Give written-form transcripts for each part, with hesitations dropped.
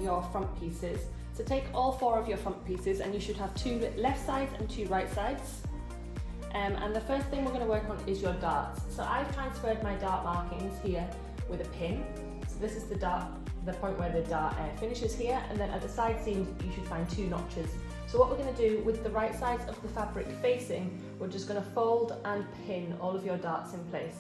your front pieces. So take all 4 of your front pieces and you should have 2 left sides and 2 right sides. And the first thing we're going to work on is your darts. So I've transferred my dart markings here with a pin. So this is the point where the dart finishes here, and then at the side seams you should find 2 notches. So what we're going to do with the right sides of the fabric facing, we're just going to fold and pin all of your darts in place.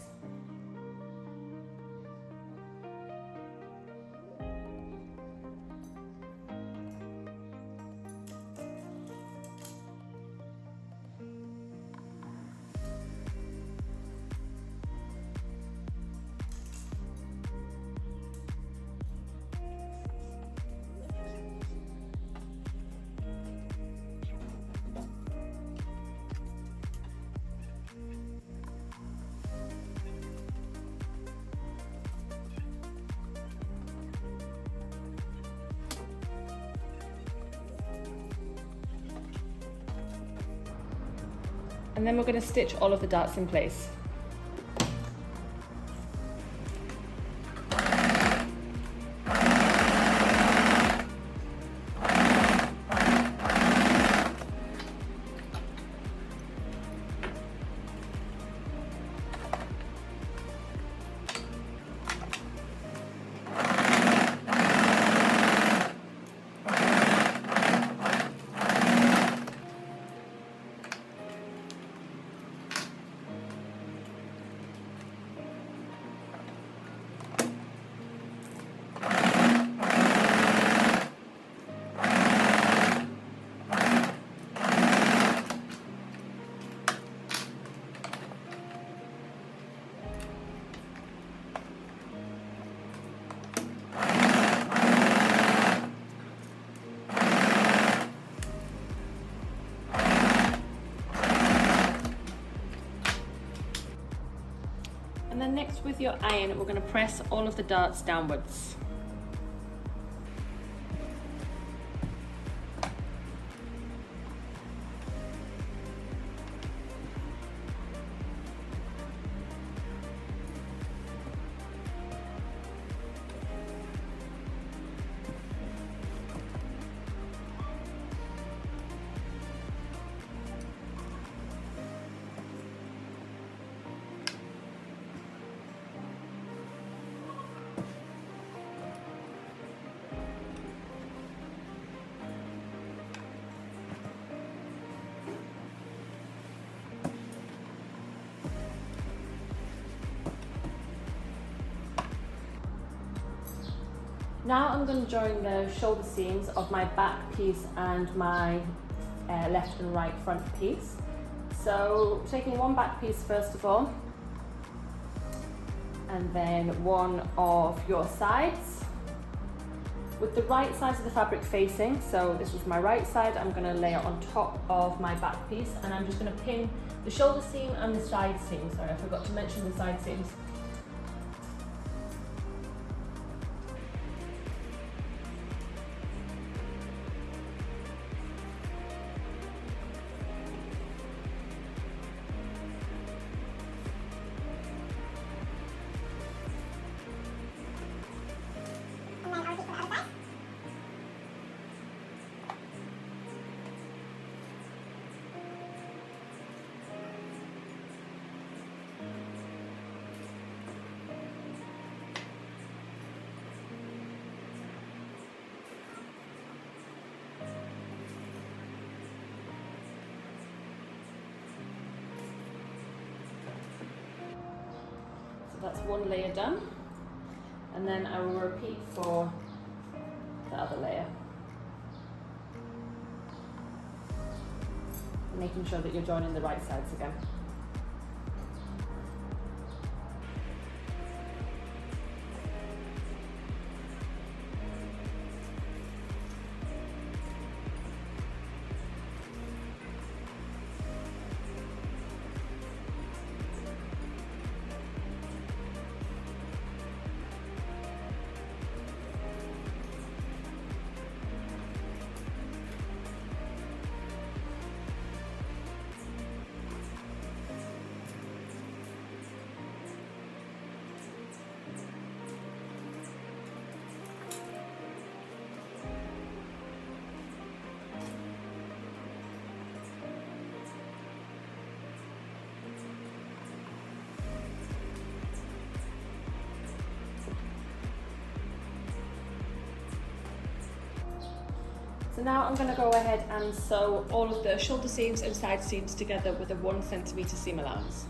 And then we're going to stitch all of the darts in place. And then next with your iron, we're going to press all of the darts downwards. Now I'm going to join the shoulder seams of my back piece and my left and right front piece. So taking one back piece first of all, and then one of your sides. With the right side of the fabric facing, so this was my right side, I'm going to lay it on top of my back piece, and I'm just going to pin the shoulder seam and the side seam. Sorry, I forgot to mention the side seams. That's one layer done, and then I will repeat for the other layer, making sure that you're joining the right sides again. So now I'm going to go ahead and sew all of the shoulder seams and side seams together with a 1 centimetre seam allowance.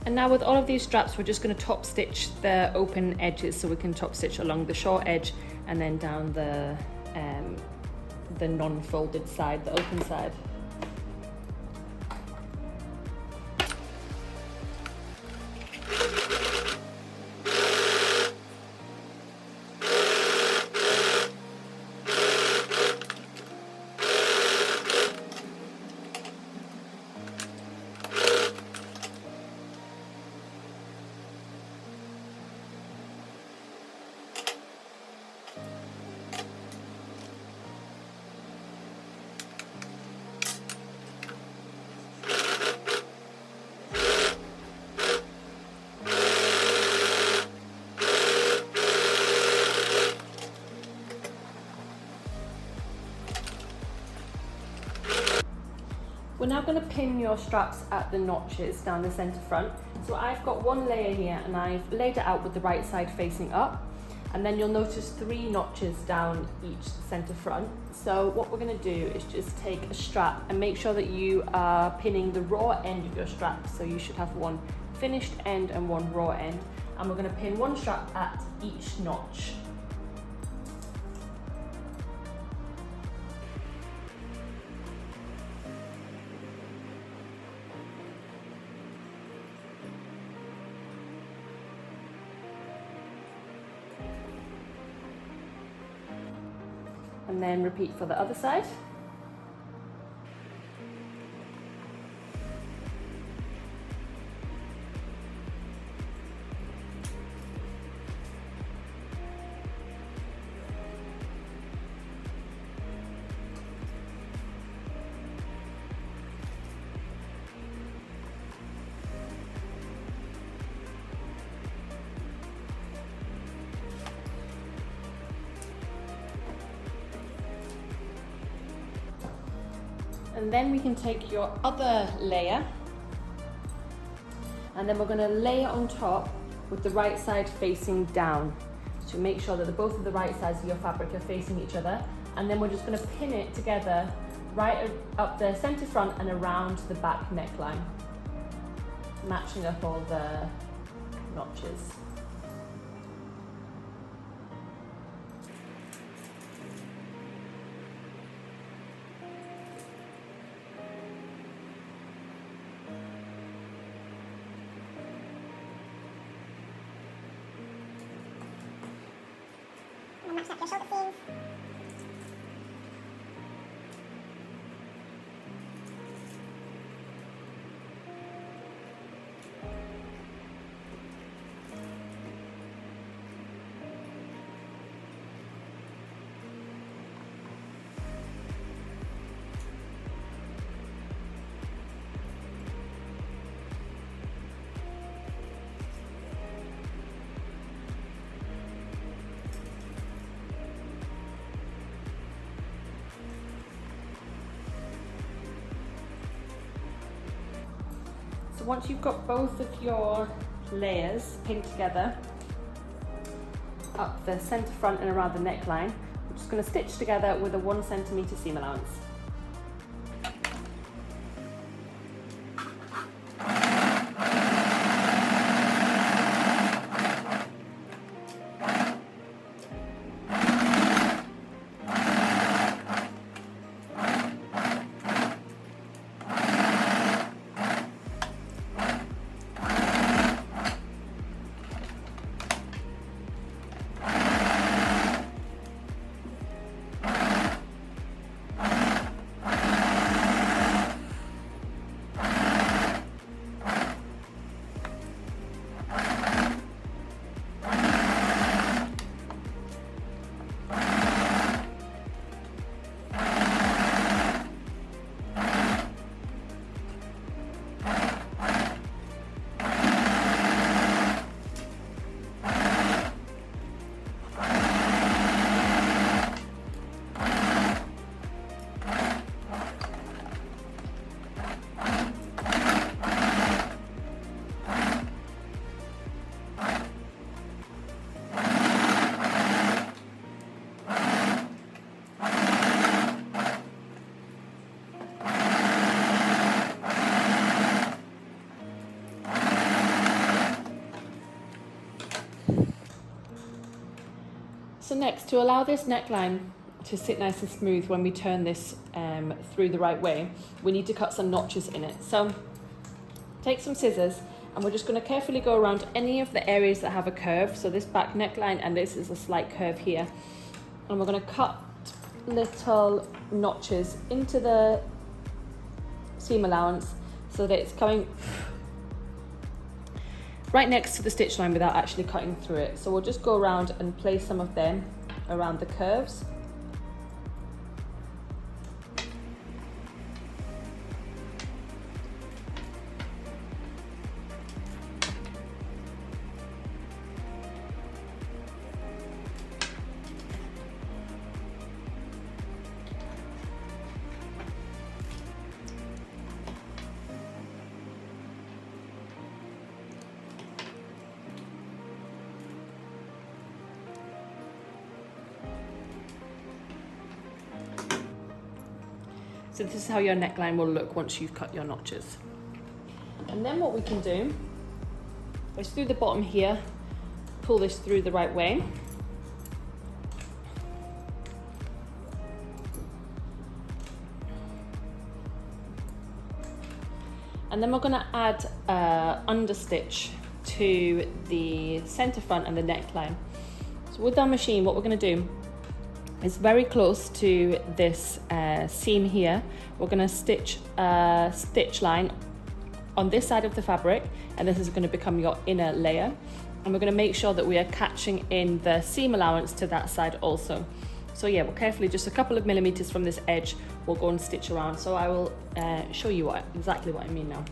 And now with all of these straps, we're just going to top stitch the open edges, so we can top stitch along the short edge and then down the non-folded side, the open side. We're now going to pin your straps at the notches down the centre front. So I've got one layer here and I've laid it out with the right side facing up, and then you'll notice 3 notches down each centre front. So what we're going to do is just take a strap and make sure that you are pinning the raw end of your strap. So you should have one finished end and one raw end, and we're going to pin one strap at each notch. And then repeat for the other side. And then we can take your other layer and then we're going to lay it on top with the right side facing down. to make sure that both of the right sides of your fabric are facing each other. And then we're just going to pin it together right up the centre front and around the back neckline, matching up all the notches. And match up your shoulder seams. So once you've got both of your layers pinned together up the centre front and around the neckline, I'm just going to stitch together with a 1 centimetre seam allowance. So next, to allow this neckline to sit nice and smooth when we turn this through the right way, we need to cut some notches in it. So take some scissors and we're just going to carefully go around any of the areas that have a curve. So this back neckline, and this is a slight curve here. And we're going to cut little notches into the seam allowance so that it's coming right next to the stitch line without actually cutting through it. So we'll just go around and place some of them around the curves. So this is how your neckline will look once you've cut your notches. And then what we can do is through the bottom here, pull this through the right way. And then we're going to add understitch to the center front and the neckline. So with our machine, what we're going to do is very close to this seam here, we're going to stitch a stitch line on this side of the fabric, and this is going to become your inner layer. And we're going to make sure that we are catching in the seam allowance to that side also. So yeah, we'll carefully, just a couple of millimeters from this edge, we'll go and stitch around. So I will show you exactly what I mean now.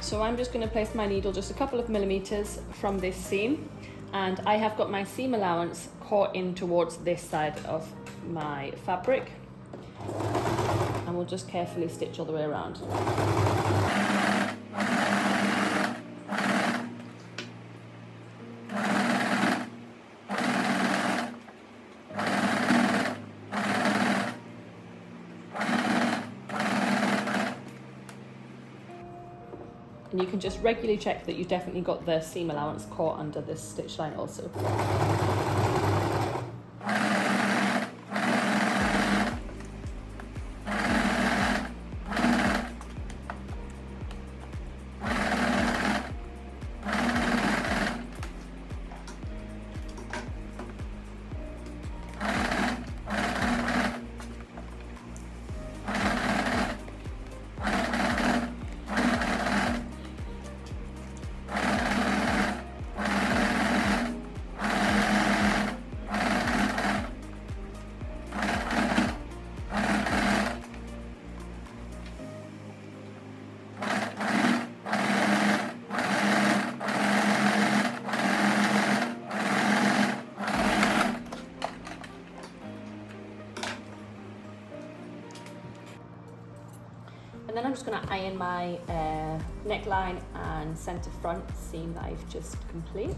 So I'm just going to place my needle just a couple of millimeters from this seam, and I have got my seam allowance caught in towards this side of my fabric, and we'll just carefully stitch all the way around. And you can just regularly check that you've definitely got the seam allowance caught under this stitch line also. And then I'm just going to iron my neckline and centre front seam that I've just complete.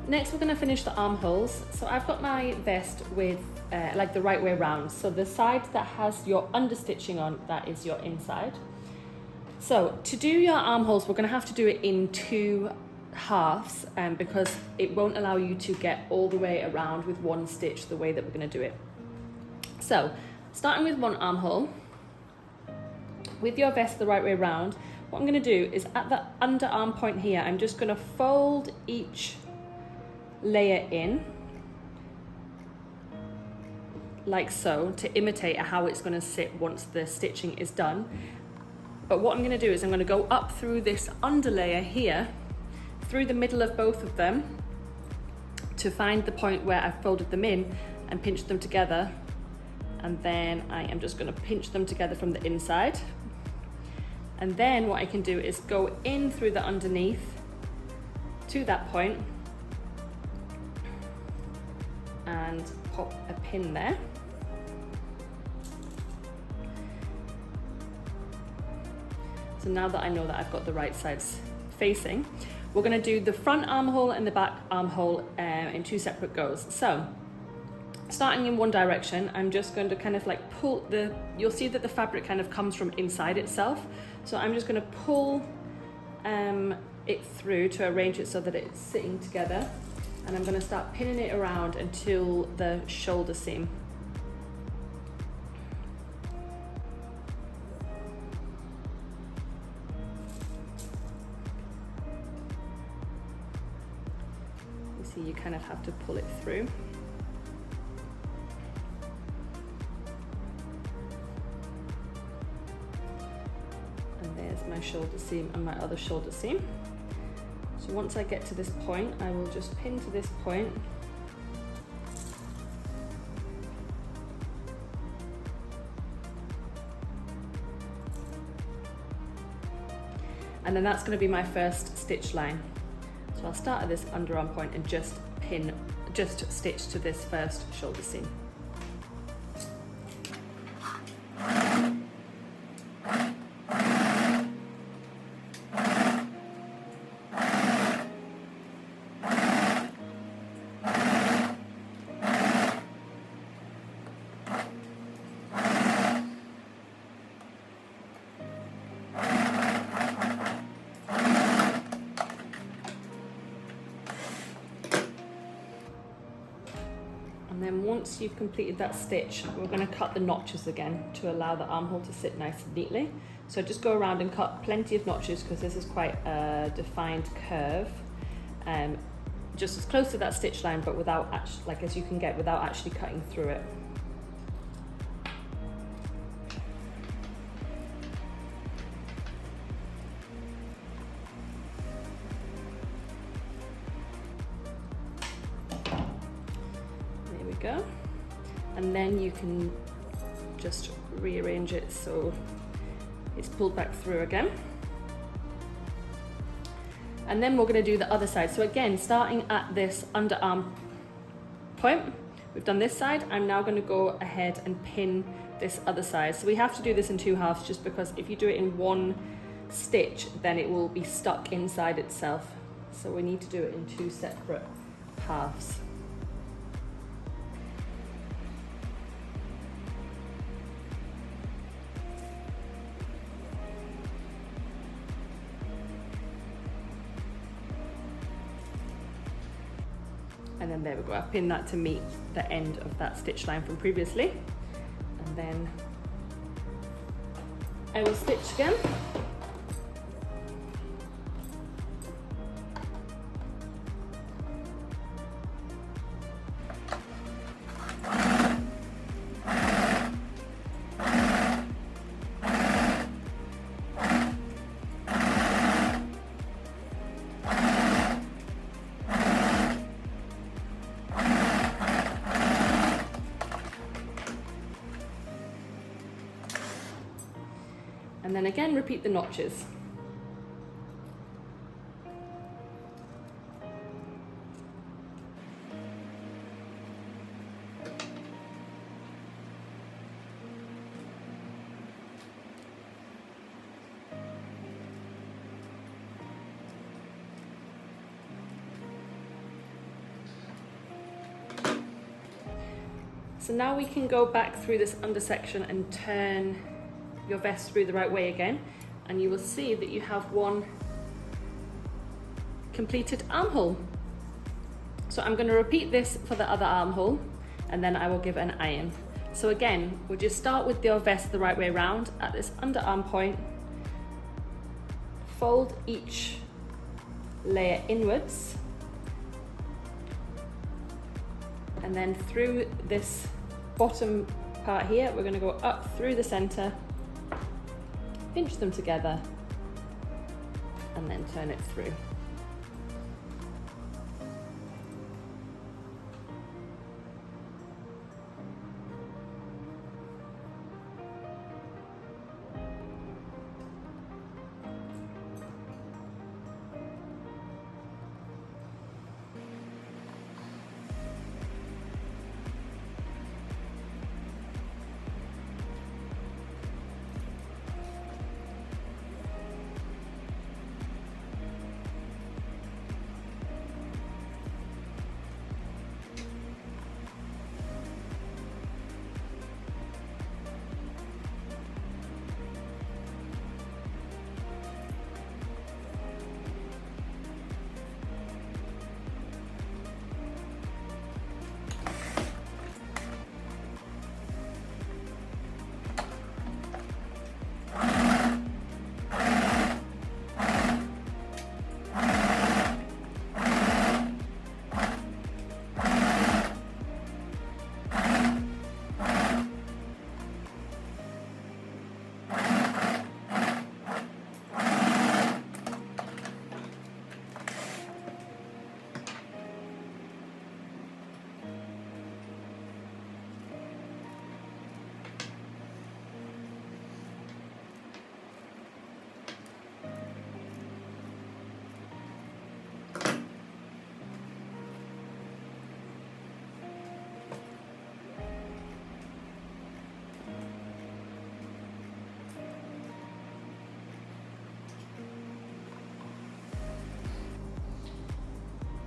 Next, we're going to finish the armholes. So I've got my vest with like the right way around. So the side that has your understitching on, that is your inside. So to do your armholes, we're going to have to do it in 2 halves because it won't allow you to get all the way around with one stitch the way that we're going to do it. So starting with one armhole, with your vest the right way around, what I'm going to do is at the underarm point here, I'm just going to fold each layer in like so to imitate how it's going to sit once the stitching is done. But what I'm going to do is I'm going to go up through this underlayer here, through the middle of both of them to find the point where I've folded them in and pinch them together, and then I am just going to pinch them together from the inside. And then what I can do is go in through the underneath to that point and pop a pin there. So now that I know that I've got the right sides facing, we're going to do the front armhole and the back armhole in 2 separate goes. So starting in one direction, I'm just going to kind of like pull you'll see that the fabric kind of comes from inside itself. So I'm just going to pull it through to arrange it so that it's sitting together. And I'm going to start pinning it around until the shoulder seam. You see, you kind of have to pull it through. And there's my shoulder seam and my other shoulder seam. So once I get to this point, I will just pin to this point. And then that's going to be my first stitch line. So I'll start at this underarm point and just stitch to this first shoulder seam. And then once you've completed that stitch, we're going to cut the notches again to allow the armhole to sit nice and neatly. So just go around and cut plenty of notches because this is quite a defined curve. Just as close to that stitch line, but without as you can get without actually cutting through it. go. And then you can just rearrange it so it's pulled back through again. And then we're going to do the other side. So again, starting at this underarm point, we've done this side. I'm now going to go ahead and pin this other side. So we have to do this in 2 halves just because if you do it in 1 stitch, then it will be stuck inside itself. So we need to do it in 2 separate halves. And then there we go, I pinned that to meet the end of that stitch line from previously. And then I will stitch again. And then again, repeat the notches. So now we can go back through this under section and turn your vest through the right way again, and you will see that you have one completed armhole. So I'm going to repeat this for the other armhole, and then I will give an iron. So again, we'll just start with your vest the right way around at this underarm point, fold each layer inwards, and then through this bottom part here, we're going to go up through the center, pinch them together, and then turn it through.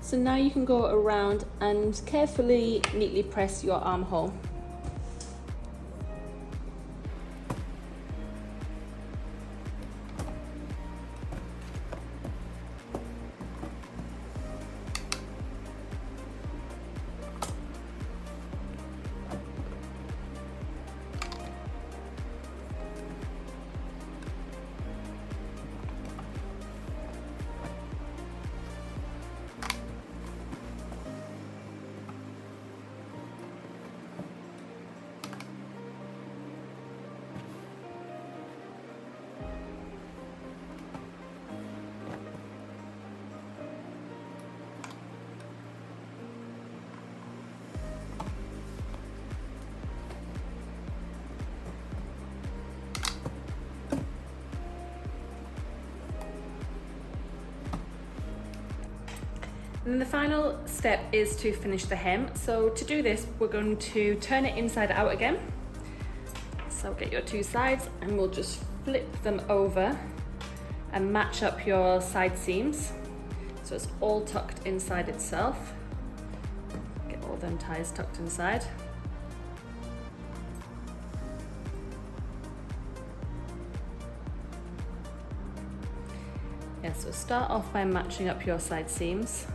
So now you can go around and carefully, neatly press your armhole. And the final step is to finish the hem. So to do this, we're going to turn it inside out again. So get your two sides and we'll just flip them over and match up your side seams. So it's all tucked inside itself. Get all them ties tucked inside. Yeah, so start off by matching up your side seams.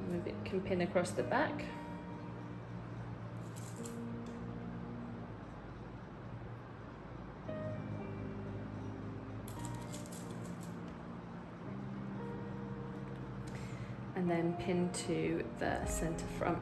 Maybe it can pin across the back. And then pin to the center front.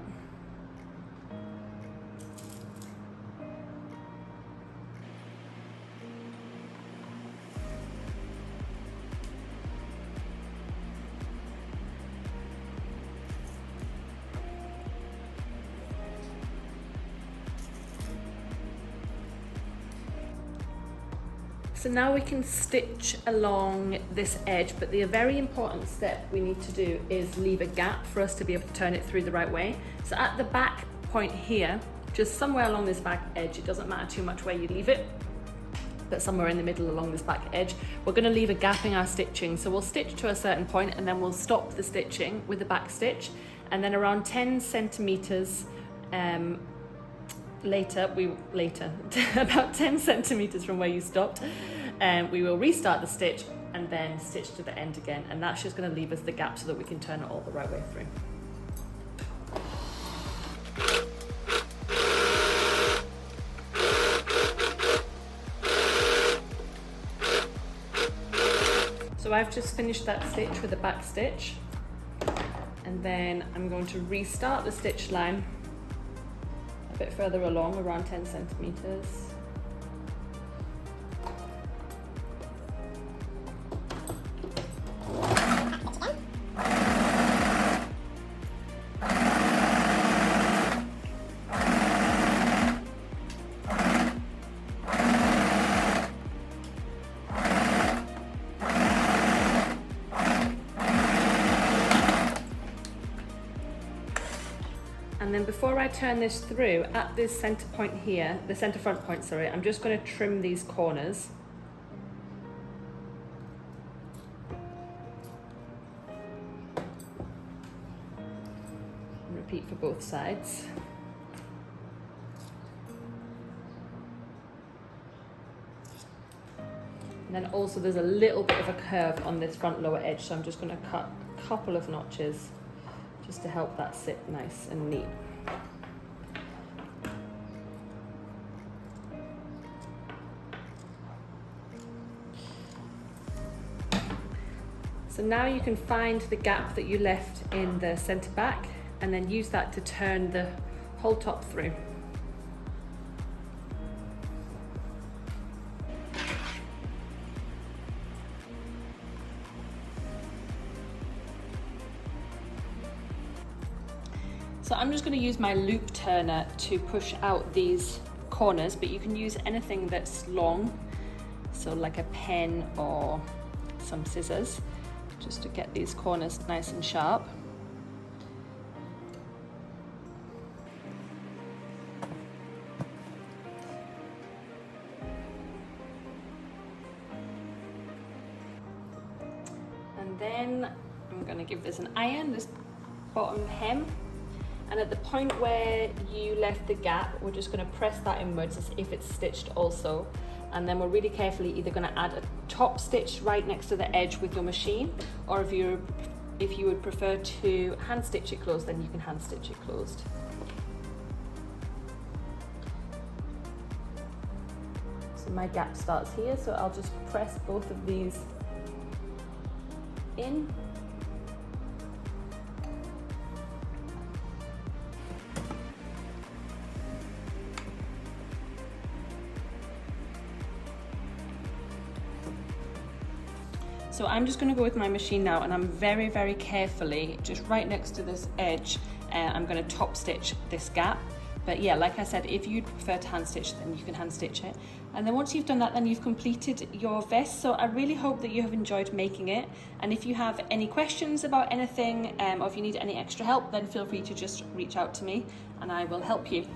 So now we can stitch along this edge, but the very important step we need to do is leave a gap for us to be able to turn it through the right way. So at the back point here, just somewhere along this back edge, it doesn't matter too much where you leave it, but somewhere in the middle along this back edge, we're going to leave a gap in our stitching. So we'll stitch to a certain point and then we'll stop the stitching with the back stitch, and then around 10 centimeters about 10 centimeters from where you stopped, we will restart the stitch and then stitch to the end again, and that's just going to leave us the gap so that we can turn it all the right way through. So I've just finished that stitch with a back stitch, and then I'm going to restart the stitch line a bit further along, around 10 centimeters. And then before I turn this through, at this center point here, the center front point, sorry, I'm just going to trim these corners. And repeat for both sides. And then also there's a little bit of a curve on this front lower edge, so I'm just going to cut a couple of notches just to help that sit nice and neat. So now you can find the gap that you left in the center back and then use that to turn the whole top through. So I'm just going to use my loop turner to push out these corners, but you can use anything that's long, so like a pen or some scissors, just to get these corners nice and sharp. And then I'm going to give this an iron, this bottom hem. And at the point where you left the gap, we're just going to press that inwards as if it's stitched also. And then we're really carefully either going to add a top stitch right next to the edge with your machine, or if you would prefer to hand stitch it closed, then you can hand stitch it closed. So my gap starts here, so I'll just press both of these in. So I'm just going to go with my machine now, and I'm very, very carefully, just right next to this edge, I'm going to top stitch this gap. But yeah, like I said, if you'd prefer to hand stitch, then you can hand stitch it. And then once you've done that, then you've completed your vest. So I really hope that you have enjoyed making it. And if you have any questions about anything, or if you need any extra help, then feel free to just reach out to me and I will help you.